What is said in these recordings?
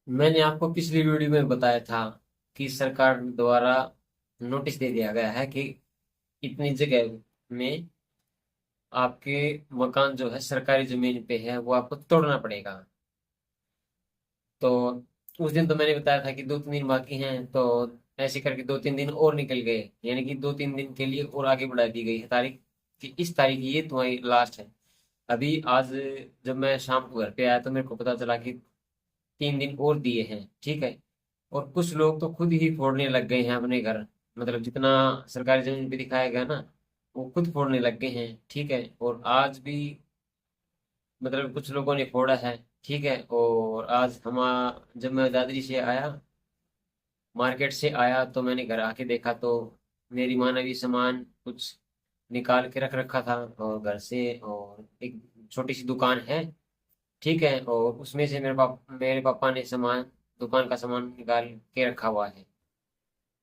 मैंने आपको पिछली वीडियो में बताया था कि सरकार द्वारा नोटिस दे दिया गया है कि इतनी जगह में आपके मकान जो है सरकारी जमीन पे है वो आपको तोड़ना पड़ेगा। तो उस दिन तो मैंने बताया था कि 2-3 दिन बाकी हैं, तो ऐसे करके 2-3 दिन और निकल गए, यानी कि 2-3 दिन के लिए और आगे बढ़ा दी गई है तारीख कि इस तारीख ये तुम्हारी लास्ट है। अभी आज जब मैं शाम को घर पे आया तो मेरे को पता चला कि 3 दिन और दिए हैं, ठीक है। और कुछ लोग तो खुद ही फोड़ने लग गए हैं अपने घर, मतलब जितना सरकारी जमीन पे दिखाया गया ना वो खुद फोड़ने लग गए हैं, ठीक है। और आज भी मतलब कुछ लोगों ने फोड़ा है, ठीक है। और आज हम जब मैं दादरी से आया, मार्केट से आया, तो मैंने घर आके देखा तो मेरी माँ ने भी सामान कुछ निकाल के रख रखा था और घर से, और एक छोटी सी दुकान है, ठीक है। और उसमें से मेरे पापा ने सामान, दुकान का सामान निकाल के रखा हुआ है।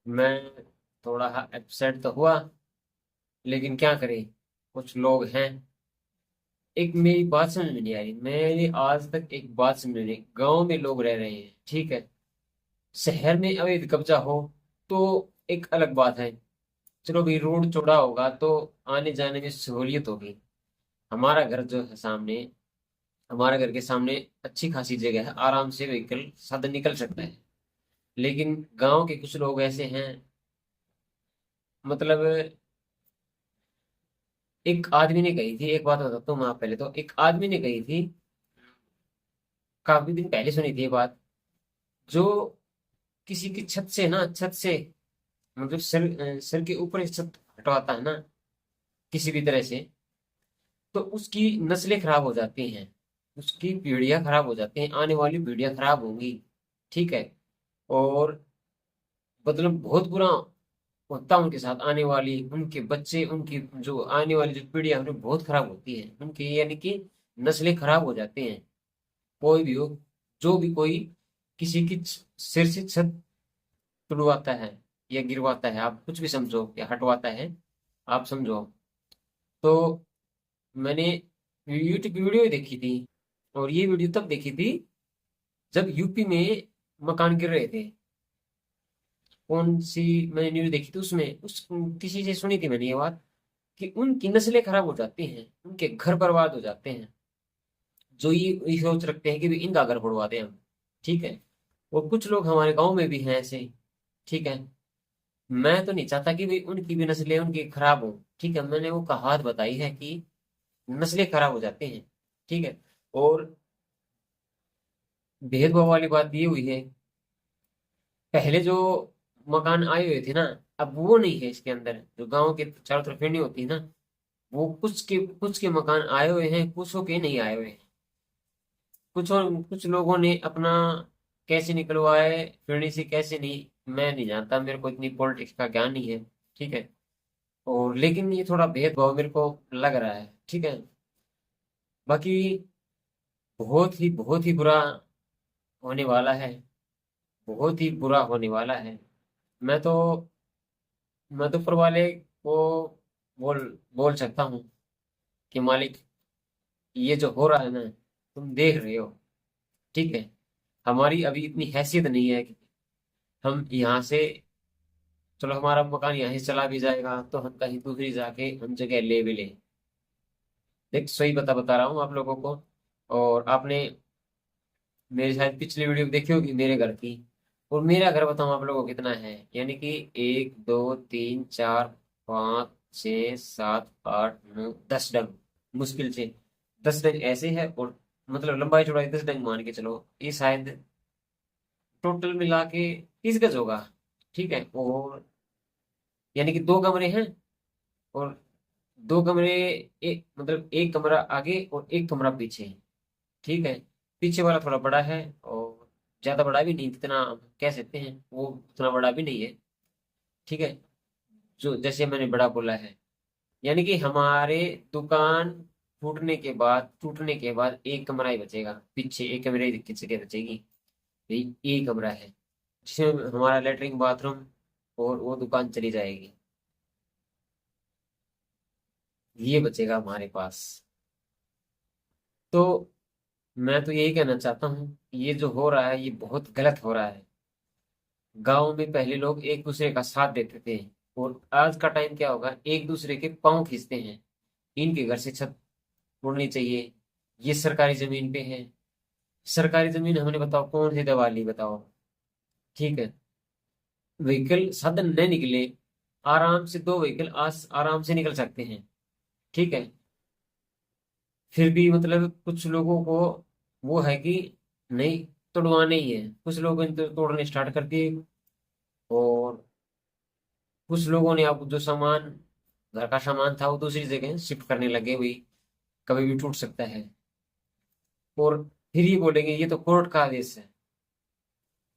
मैं थोड़ा अपसेट तो हुआ, लेकिन क्या करें, कुछ लोग हैं। एक मेरी बात समझ में नहीं आ रही, मैंने आज तक एक बात समझ में नहीं, गांव में लोग रह रहे हैं, ठीक है। शहर में अवैध कब्जा हो तो एक अलग बात है, चलो भाई रोड चौड़ा होगा तो आने जाने में सहूलियत होगी। हमारा घर जो है सामने, हमारे घर के सामने अच्छी खासी जगह है, आराम से व्हीकल साधन निकल सकता है। लेकिन गांव के कुछ लोग ऐसे हैं, मतलब एक आदमी ने कही थी, एक बात बताता हूँ मैं, आप पहले तो एक आदमी ने कही थी, काफी दिन पहले सुनी थी ये बात। जो किसी की छत से ना, छत से मतलब सर के ऊपर से छत हटवाता है ना किसी भी तरह से, तो उसकी नस्लें खराब हो जाती हैं, उसकी पीढ़ियां खराब हो जाती हैं, आने वाली पीढ़ियां खराब होंगी, ठीक है। और मतलब बहुत बुरा होता है उनके साथ, आने वाली उनके बच्चे, उनकी जो आने वाली जो पीढ़ियां हैं उन्हें बहुत खराब होती है उनकी, यानी कि नस्लें खराब हो जाती हैं। कोई भी हो, जो भी कोई किसी की सिर से छत तुड़वाता है या गिरवाता है, आप कुछ भी समझो, या हटवाता है, आप समझो। तो मैंने यूट्यूब की वीडियो देखी थी, और ये वीडियो तब देखी थी जब यूपी में मकान गिर रहे थे। कौन सी मैंने न्यूज देखी थी, उसमें उस किसी से सुनी थी मैंने ये बात कि उनकी नस्लें खराब हो जाती हैं, उनके घर बर्बाद हो जाते हैं, जो ये सोच रखते हैं कि भी इनका घर बुड़वा दें हम, ठीक है। और कुछ लोग हमारे गांव में भी हैं ऐसे, ठीक है। मैं तो नहीं चाहता कि भी उनकी भी नस्लें उनकी खराब हो, ठीक है। मैंने वो कहावत बताई है कि नस्लें खराब हो जाती हैं, ठीक है। और भेदभाव वाली बात ये हुई है, पहले जो मकान आए हुए थे ना, अब वो नहीं है इसके अंदर, जो गांव के चारों तरफ फील्ड होती है ना, वो कुछ के मकान आए हुए हैं, कुछों के नहीं आए हुए हैं। कुछ लोगों ने अपना कैसे निकलवाए फिरनी से, कैसे नहीं, मैं नहीं जानता, मेरे को इतनी पॉलिटिक्स का ज्ञान नहीं है, ठीक है। और लेकिन ये थोड़ा भेदभाव मेरे को लग रहा है, ठीक है। बाकी बहुत ही बुरा होने वाला है, बहुत ही बुरा होने वाला है। मैं तो मैं तो ऊपर वाले को बोल बोल सकता हूँ कि मालिक, ये जो हो रहा है ना, तुम देख रहे हो, ठीक है। हमारी अभी इतनी हैसियत नहीं है कि हम यहाँ से, चलो हमारा मकान यहाँ से चला भी जाएगा तो हम कहीं दूसरी जाके हम जगह ले भी लें। देख सही बता रहा हूँ आप लोगों को। और आपने मेरे शायद पिछली वीडियो देखी होगी मेरे घर की, और मेरा घर बताऊँ आप लोगों को कितना है, यानी कि 1 2 3 4 5 6 7 8 9 10 डंग, मुश्किल से 10 डंग ऐसे है। और मतलब लंबाई चौड़ाई 10 डंग मान के चलो, ये शायद टोटल मिला के 30 गज होगा, ठीक है। और यानी कि 2 कमरे हैं, और 2 कमरे, एक मतलब एक कमरा आगे और एक कमरा पीछे, ठीक है। पीछे वाला थोड़ा बड़ा है, और ज्यादा बड़ा भी नहीं, जितना हम कह सकते हैं वो उतना बड़ा भी नहीं है, ठीक है। जो जैसे मैंने बड़ा बोला है, यानी कि हमारे दुकान टूटने के बाद एक कमरा ही बचेगा, पीछे एक कमरे की जगह बचेगी, यही एक कमरा है जिसमें हमारा लेटरिन बाथरूम, और वो दुकान चली जाएगी, ये बचेगा हमारे पास। तो मैं तो यही कहना चाहता हूँ, ये जो हो रहा है ये बहुत गलत हो रहा है। गांव में पहले लोग एक दूसरे का साथ देते थे, और आज का टाइम क्या होगा, एक दूसरे के पांव खींचते हैं। इनके घर से छत तोड़नी चाहिए, ये सरकारी जमीन पे है। सरकारी जमीन हमने बताओ कौन सी दबा ली बताओ। ठीक है, व्हीकल साधन न निकले, आराम से दो व्हीकल आराम से निकल सकते हैं। ठीक है, फिर भी मतलब कुछ लोगों को वो है कि नहीं, तोड़वाने ही है। कुछ लोगों ने तो तोड़ने स्टार्ट कर दिए, और कुछ लोगों ने अब जो सामान, घर का सामान था वो दूसरी जगह शिफ्ट करने लगे हुई, कभी भी टूट सकता है। और फिर ये बोलेंगे ये तो कोर्ट का आदेश है।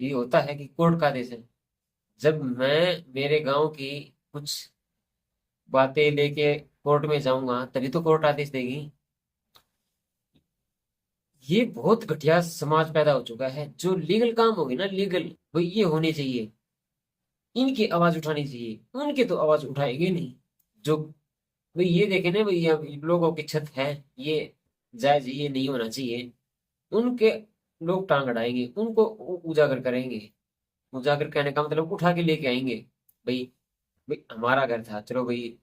ये होता है कि कोर्ट का आदेश है। जब मैं मेरे गांव की कुछ बातें लेके कोर्ट में जाऊंगा तभी तो कोर्ट आदेश देगी। ये बहुत घटिया समाज पैदा हो चुका है। जो लीगल काम होगी ना, लीगल, वो ये होने चाहिए। इनकी आवाज उठानी चाहिए, उनके तो आवाज उठाएंगे नहीं। जो भाई ये देखे ना भाई, अब लोगों की छत है, ये जायज, ये नहीं होना चाहिए, उनके लोग टांग अड़ाएंगे, उनको उजागर करेंगे। उजागर कहने का मतलब उठा के लेके आएंगे। भाई, भाई हमारा घर था, चलो भाई,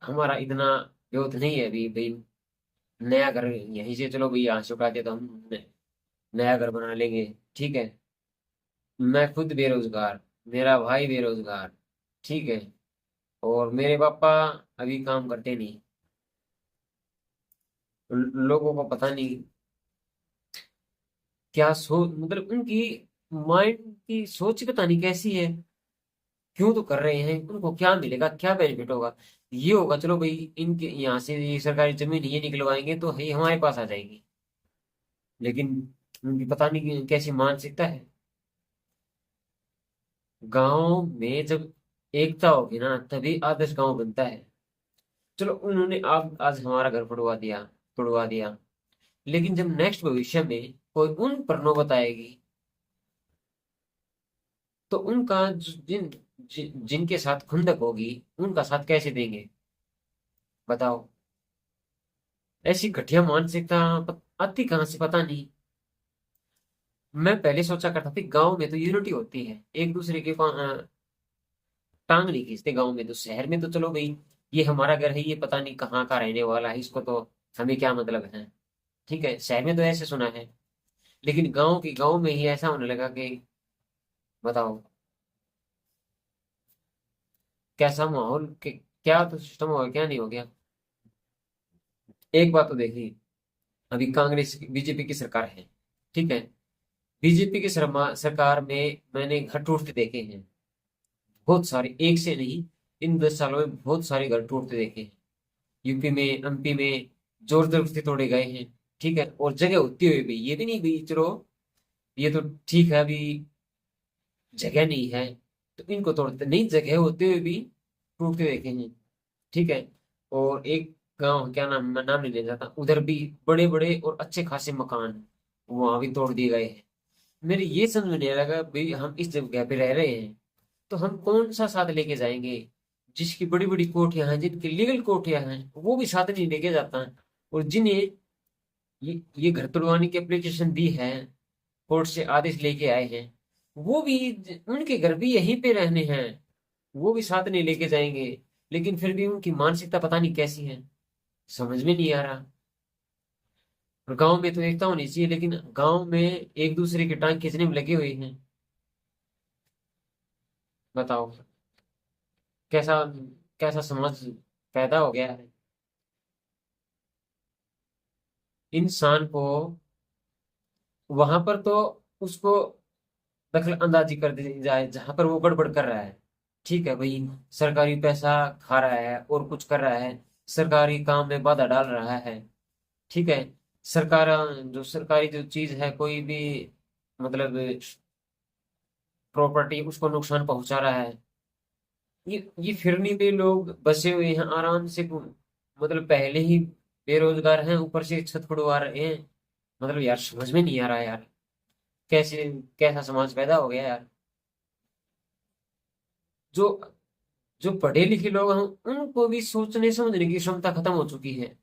हमारा इतना विरोध नहीं है अभी भाई, नया घर यहीं से, चलो भाई यहाँ से उठा के तो हम नया घर बना लेंगे। ठीक है, मैं खुद बेरोजगार, मेरा भाई बेरोजगार, ठीक है, और मेरे पापा अभी काम करते नहीं। लोगों को पता नहीं क्या सोच, मतलब उनकी माइंड की सोच ही पता नहीं कैसी है। क्यों तो कर रहे हैं, उनको क्या मिलेगा, क्या बेनिफिट होगा। ये होगा चलो भाई, इनके यहाँ से ये सरकारी जमीन ये निकलवाएंगे तो ये हमारे पास आ जाएगी। लेकिन उनकी पता नहीं कैसी मानसिकता है। गांव में जब एकता होगी ना तभी आदर्श गांव बनता है। चलो उन्होंने आप आज हमारा घर तोड़वा दिया, लेकिन जब नेक्स्ट भविष्य में कोई उन पर नौबत आएगी तो उनका जिनके साथ खुंदक होगी उनका साथ कैसे देंगे बताओ। ऐसी घटिया मानसिकता आती कहाँ से पता नहीं। मैं पहले सोचा करता था गांव में तो यूनिटी होती है, एक दूसरे के टांग नहीं खींचते गांव में। तो शहर में तो चलो भाई, ये हमारा घर है, ये पता नहीं कहाँ का रहने वाला है, इसको तो हमें क्या मतलब है। ठीक है, शहर में तो ऐसे सुना है। लेकिन गांव में ही ऐसा होने लगा कि बताओ कैसा माहौल क्या तो सिस्टम हो गया, क्या नहीं हो गया। एक बात तो देखिए, अभी कांग्रेस बीजेपी की सरकार है, ठीक है, बीजेपी की सरकार में मैंने घर टूटते देखे हैं, बहुत सारे, एक से नहीं, इन 10 सालों में बहुत सारे घर टूटते देखे हैं। यूपी में, एमपी में जोर जबरदस्ती तोड़े गए हैं। ठीक है, और जगह होती हुई भी ये भी नहीं भी चलो, ये तो ठीक है अभी जगह नहीं है तो इनको तोड़ते नहीं, जगह होते हुए भी टूटते देखे हैं। ठीक है, और एक गांव, क्या नाम, मैं नाम नहीं ले जाता, उधर भी बड़े बड़े और अच्छे खासे मकान वहां भी तोड़ दिए गए हैं। मेरे ये समझ में नहीं आ रहा भाई, हम इस जगह पे रह रहे हैं तो हम कौन सा साथ लेके जाएंगे। जिसकी बड़ी बड़ी कोठियां हैं, जिनकी लीगल कोठियां हैं, वो भी साथ नहीं लेके जाता है। और जिन्हें ये घर तुड़वाने की एप्लीकेशन दी है, कोर्ट से आदेश लेके आए हैं, वो भी, उनके घर भी यहीं पे रहने हैं, वो भी साथ नहीं लेके जाएंगे। लेकिन फिर भी उनकी मानसिकता पता नहीं कैसी है, समझ में नहीं आ रहा। और गांव में तो एकता होनी चाहिए, लेकिन गांव में एक दूसरे की टांग खींचने में लगे हुए हैं। बताओ कैसा कैसा समाज पैदा हो गया है। इंसान को वहां पर तो उसको दखल अंदाजी कर दी जाए जहां पर वो गड़बड़ कर रहा है। ठीक है भाई, सरकारी पैसा खा रहा है और कुछ कर रहा है, सरकारी काम में बाधा डाल रहा है। ठीक है, सरकार, जो सरकारी जो चीज है कोई भी, मतलब प्रॉपर्टी, उसको नुकसान पहुंचा रहा है। ये फिरनी पे लोग बसे हुए हैं आराम से, मतलब पहले ही बेरोजगार हैं, ऊपर से छत पड़वा रहे हैं। मतलब यार समझ में नहीं आ रहा यार, कैसे, कैसा समाज पैदा हो गया यार। जो जो पढ़े लिखे लोग हैं उनको भी सोचने समझने की क्षमता खत्म हो चुकी है।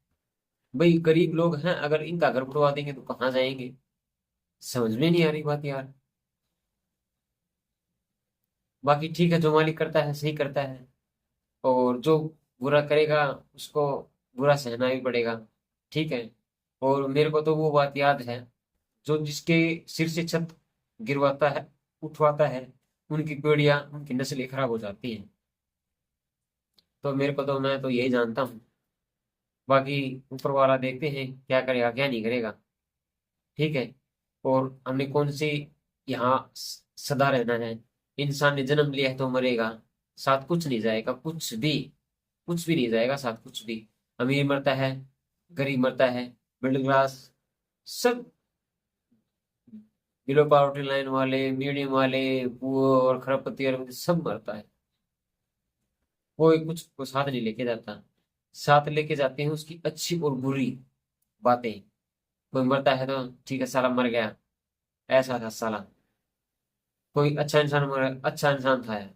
भाई गरीब लोग हैं, अगर इनका घर बुड़वा देंगे तो कहाँ जाएंगे? समझ में नहीं आ रही बात यार। बाकी ठीक है, जो मालिक करता है सही करता है, और जो बुरा करेगा उसको बुरा सहना भी पड़ेगा। ठीक है। और मेरे को तो वो बात याद है, जो जिसके सिर से छत गिरवाता है, उठवाता है, उनकी पीढ़ियां, उनकी नस्लें खराब हो जाती हैं। तो मेरे को तो, मैं तो यही जानता हूँ। बाकी ऊपर वाला देखते हैं क्या करेगा क्या नहीं करेगा। ठीक है। और हमने कौन सी यहाँ सदा रहना है। इंसान ने जन्म लिया है तो मरेगा, साथ कुछ नहीं जाएगा, कुछ भी, कुछ भी नहीं जाएगा साथ, कुछ भी। अमीर मरता है, गरीब मरता है, मिडिल क्लास, सब, बिलो पॉवर्टी लाइन वाले, मीडियम वाले, पुअर और खरबपति और सब मरता है। कोई कुछ को साथ नहीं लेके जाता। साथ लेके जाते हैं उसकी अच्छी और बुरी बातें। कोई मरता है तो ठीक है, साला मर गया, ऐसा था साला। कोई अच्छा इंसान मरा, अच्छा इंसान था यार।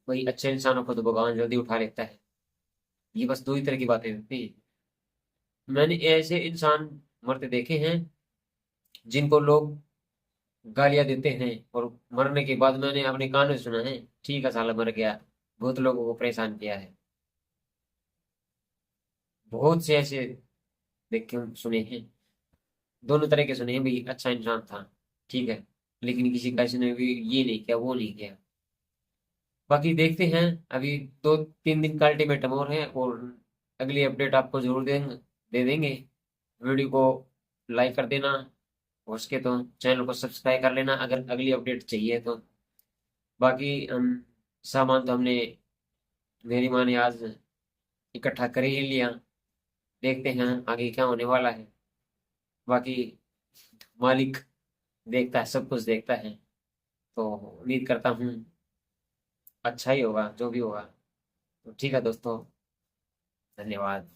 वही अच्छे इंसानों को तो भगवान जल्दी उठा लेता है। ये बस दो ही तरह की बातें होती हैं। मैंने ऐसे इंसान मरते देखे हैं जिनको लोग गालियां देते हैं, और मरने के बाद मैंने अपने कानों से सुना है, ठीक है साला मर गया। बहुत लोगों को परेशान किया है। बहुत से ऐसे देख के सुने हैं। दोनों तरह के सुने हैं, भाई अच्छा इंसान था, ठीक है, लेकिन किसी का इसने भी ये नहीं किया, वो नहीं किया। बाकी देखते हैं। अभी 2-3 दिन का अल्टीमेटम और है, और अगली अपडेट आपको जरूर देंगे, दे देंगे। वीडियो को लाइक कर देना, हो सके तो चैनल को सब्सक्राइब कर लेना अगर अगली अपडेट चाहिए तो। बाकी सामान तो हमने, मेरी माँ ने आज इकट्ठा कर ही लिया। देखते हैं आगे क्या होने वाला है। बाकी मालिक देखता है, सब कुछ देखता है। तो उम्मीद करता हूँ अच्छा ही होगा जो भी होगा। तो ठीक है दोस्तों, धन्यवाद।